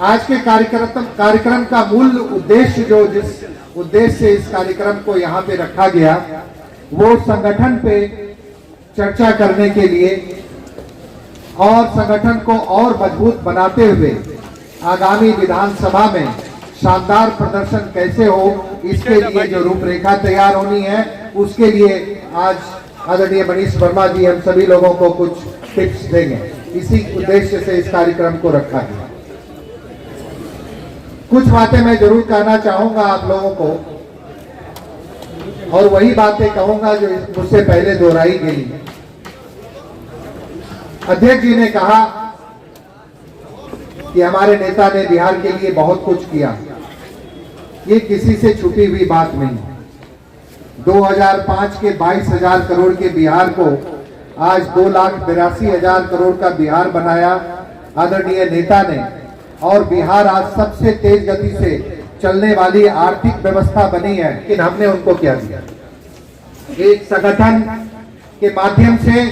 आज के कार्यक्रम का मूल उद्देश्य जिस उद्देश्य से इस कार्यक्रम को यहाँ पे रखा गया, वो संगठन पे चर्चा करने के लिए और संगठन को और मजबूत बनाते हुए आगामी विधानसभा में शानदार प्रदर्शन कैसे हो, इसके लिए जो रूपरेखा तैयार होनी है, उसके लिए आज आदरणीय मनीष वर्मा जी हम सभी लोगों को कुछ टिप्स देंगे। इसी उद्देश्य से इस कार्यक्रम को रखा गया। कुछ बातें मैं जरूर कहना चाहूंगा आप लोगों को, और वही बातें कहूंगा जो मुझसे पहले दोहराई गई। अध्यक्ष जी ने कहा कि हमारे नेता ने बिहार के लिए बहुत कुछ किया। ये किसी से छुपी हुई बात नहीं। 2005 के 22,000 करोड़ के बिहार को आज 2,82,000 करोड़ का बिहार बनाया आदरणीय नेता ने, और बिहार आज सबसे तेज गति से चलने वाली आर्थिक व्यवस्था बनी है। लेकिन हमने उनको क्या दिया? एक संगठन के माध्यम से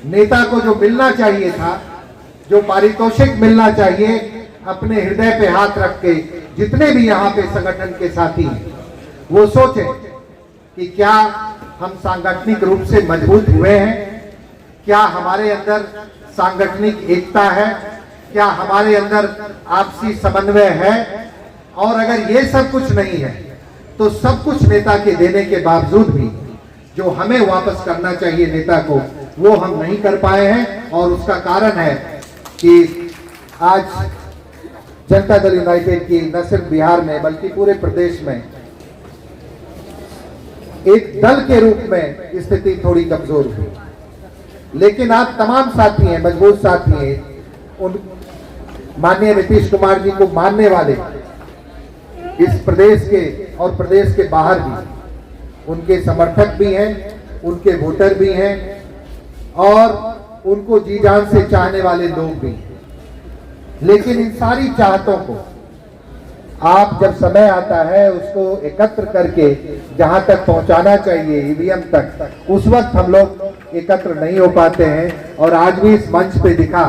नेता को जो मिलना चाहिए था, जो पारितोषिक मिलना चाहिए, अपने हृदय पे हाथ रख के जितने भी यहाँ पे संगठन के साथी हैं, वो सोचे कि क्या हम सांगठनिक रूप से मजबूत हुए हैं, क्या हमारे अंदर सांगठनिक एकता है, क्या हमारे अंदर आपसी समन्वय है। और अगर ये सब कुछ नहीं है तो सब कुछ नेता के देने के बावजूद भी जो हमें वापस करना चाहिए नेता को, वो हम नहीं कर पाए हैं। और उसका कारण है कि आज जनता दल यूनाइटेड की न सिर्फ बिहार में बल्कि पूरे प्रदेश में एक दल के रूप में स्थिति थोड़ी कमजोर हुई। लेकिन आप तमाम साथी हैं, मजबूत साथी हैं, उन माननीय नीतीश कुमार जी को मानने वाले इस प्रदेश के और प्रदेश के बाहर भी उनके समर्थक भी हैं, उनके वोटर भी हैं, और उनको जी जान से चाहने वाले लोग भी हैं। लेकिन इन सारी चाहतों को आप जब समय आता है उसको एकत्र करके जहां तक पहुंचाना चाहिए ईवीएम तक, उस वक्त हम लोग एकत्र नहीं हो पाते हैं। और आज भी इस मंच पे दिखा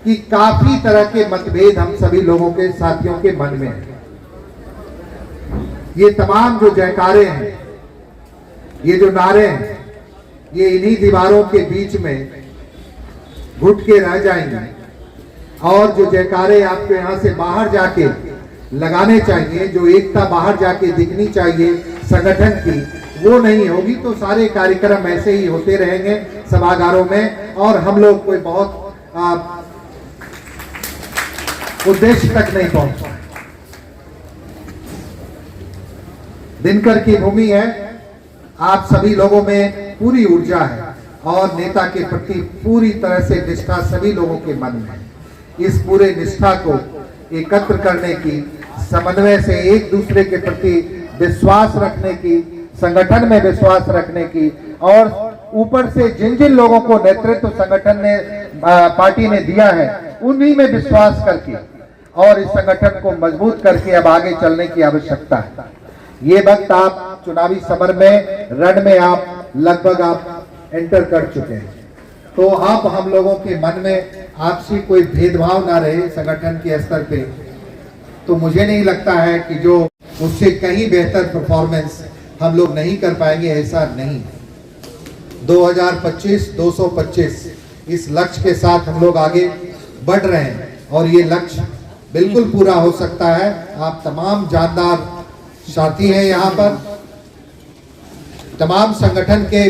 कि काफी तरह के मतभेद हम सभी लोगों के साथियों के मन में हैं। ये तमाम जो जयकारे हैं, ये जो नारे हैं, ये इन्हीं दीवारों के बीच में घुट के रह जाएंगे। और जो जयकारे आपको यहाँ से बाहर जाके लगाने चाहिए, जो एकता बाहर जाके दिखनी चाहिए संगठन की, वो नहीं होगी तो सारे कार्यक्रम ऐसे ही होते रहेंगे सभागारों में, और हम लोग कोई बहुत उद्देश्य तक नहीं पहुंच पाए। दिनकर की भूमि है, आप सभी लोगों में पूरी ऊर्जा है और नेता के प्रति पूरी तरह से निष्ठा सभी लोगों के मन में है। इस पूरे निष्ठा को एकत्र करने की, समन्वय से एक दूसरे के प्रति विश्वास रखने की, संगठन में विश्वास रखने की, और ऊपर से जिन जिन लोगों को नेतृत्व संगठन ने पार्टी ने दिया है उन्हीं में विश्वास करके और इस संगठन को मजबूत करके अब आगे चलने की आवश्यकता है। ये वक्त आप चुनावी समर में, रण में आप लगभग आप एंटर कर चुके हैं। तो अब हम लोगों के मन में आपसी कोई भेदभाव ना रहे संगठन के स्तर पे। तो मुझे नहीं लगता है कि जो उससे कहीं बेहतर परफॉर्मेंस हम लोग नहीं कर पाएंगे, ऐसा नहीं। 2025 225 इस लक्ष्य के साथ हम लोग आगे बढ़ रहे हैं और ये लक्ष्य बिल्कुल पूरा हो सकता है। आप तमाम जानदार साथी हैं यहाँ पर, तमाम संगठन के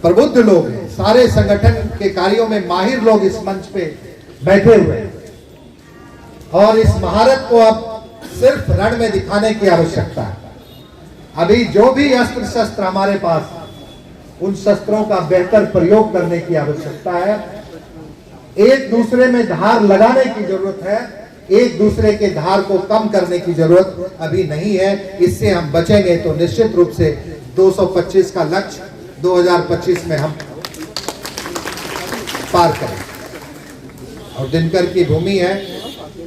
प्रबुद्ध लोग हैं, सारे संगठन के कार्यों में माहिर लोग इस मंच पे बैठे हुए हैं। और इस महारत को अब सिर्फ रण में दिखाने की आवश्यकता है। अभी जो भी अस्त्र शस्त्र हमारे पास, उन शस्त्रों का बेहतर प्रयोग करने की आवश्यकता है। एक दूसरे में धार लगाने की जरूरत है, एक दूसरे के धार को कम करने की जरूरत अभी नहीं है। इससे हम बचेंगे तो निश्चित रूप से 225 का लक्ष्य 2025 में हम पार करें। और दिनकर की भूमि है,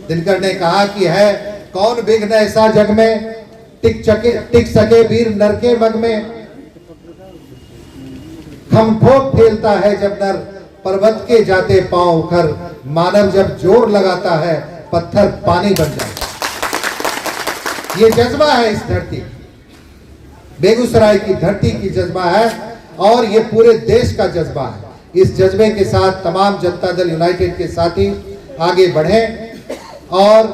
दिनकर ने कहा कि है कौन विघ्न ऐसा जग में, टिक सके वीर नर के मग में। खम ठोक फेलता है जब नर, पर्वत के जाते पांव उखर। मानव जब जोर लगाता है पत्थर पानी बन जाए। ये जज्बा है इस धरती, बेगूसराय की धरती की जज्बा है और ये पूरे देश का जज्बा है। इस जज्बे के साथ तमाम जनता दल यूनाइटेड के साथी आगे बढ़े और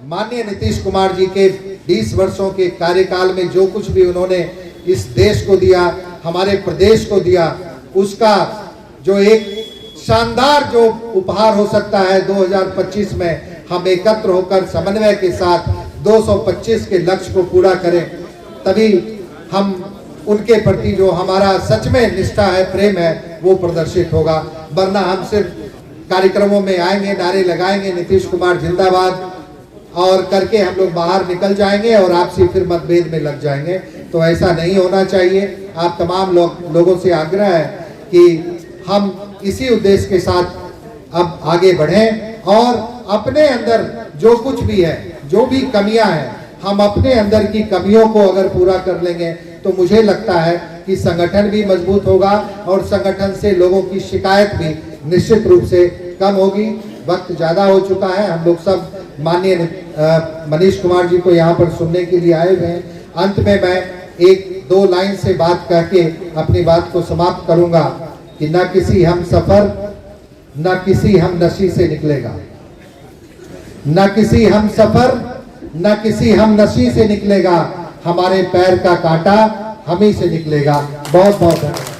माननीय नीतीश कुमार जी के 20 वर्षों के कार्यकाल में जो कुछ भी उन्होंने इस देश को दिया, हमारे प्रदेश को दिया, उसका जो एक शानदार जो उपहार हो सकता है 2025 में हम एकत्र होकर समन्वय के साथ 225 के लक्ष्य को पूरा करें, तभी हम उनके प्रति जो हमारा सच में निष्ठा है, प्रेम है, वो प्रदर्शित होगा। वरना हम सिर्फ कार्यक्रमों में आएंगे, नारे लगाएंगे नीतीश कुमार जिंदाबाद और करके हम लोग बाहर निकल जाएंगे और आपसी फिर मतभेद में लग जाएंगे। तो ऐसा नहीं होना चाहिए। आप तमाम लोगों से आग्रह है कि हम इसी उद्देश्य के साथ अब आगे बढ़ें और अपने अंदर जो कुछ भी है, जो भी कमियां हैं, हम अपने अंदर की कमियों को अगर पूरा कर लेंगे तो मुझे लगता है कि संगठन भी मजबूत होगा और संगठन से लोगों की शिकायत भी निश्चित रूप से कम होगी। वक्त ज्यादा हो चुका है, हम लोग सब माननीय मनीष कुमार जी को यहाँ पर सुनने के लिए आए हुए हैं। अंत में मैं एक दो लाइन से बात कह के अपनी बात को समाप्त करूंगा कि न किसी हम सफर, न किसी हम नशी से निकलेगा, न किसी हम सफर, न किसी हम नशी से निकलेगा, हमारे पैर का कांटा हम ही से निकलेगा। बहुत बहुत धन्यवाद।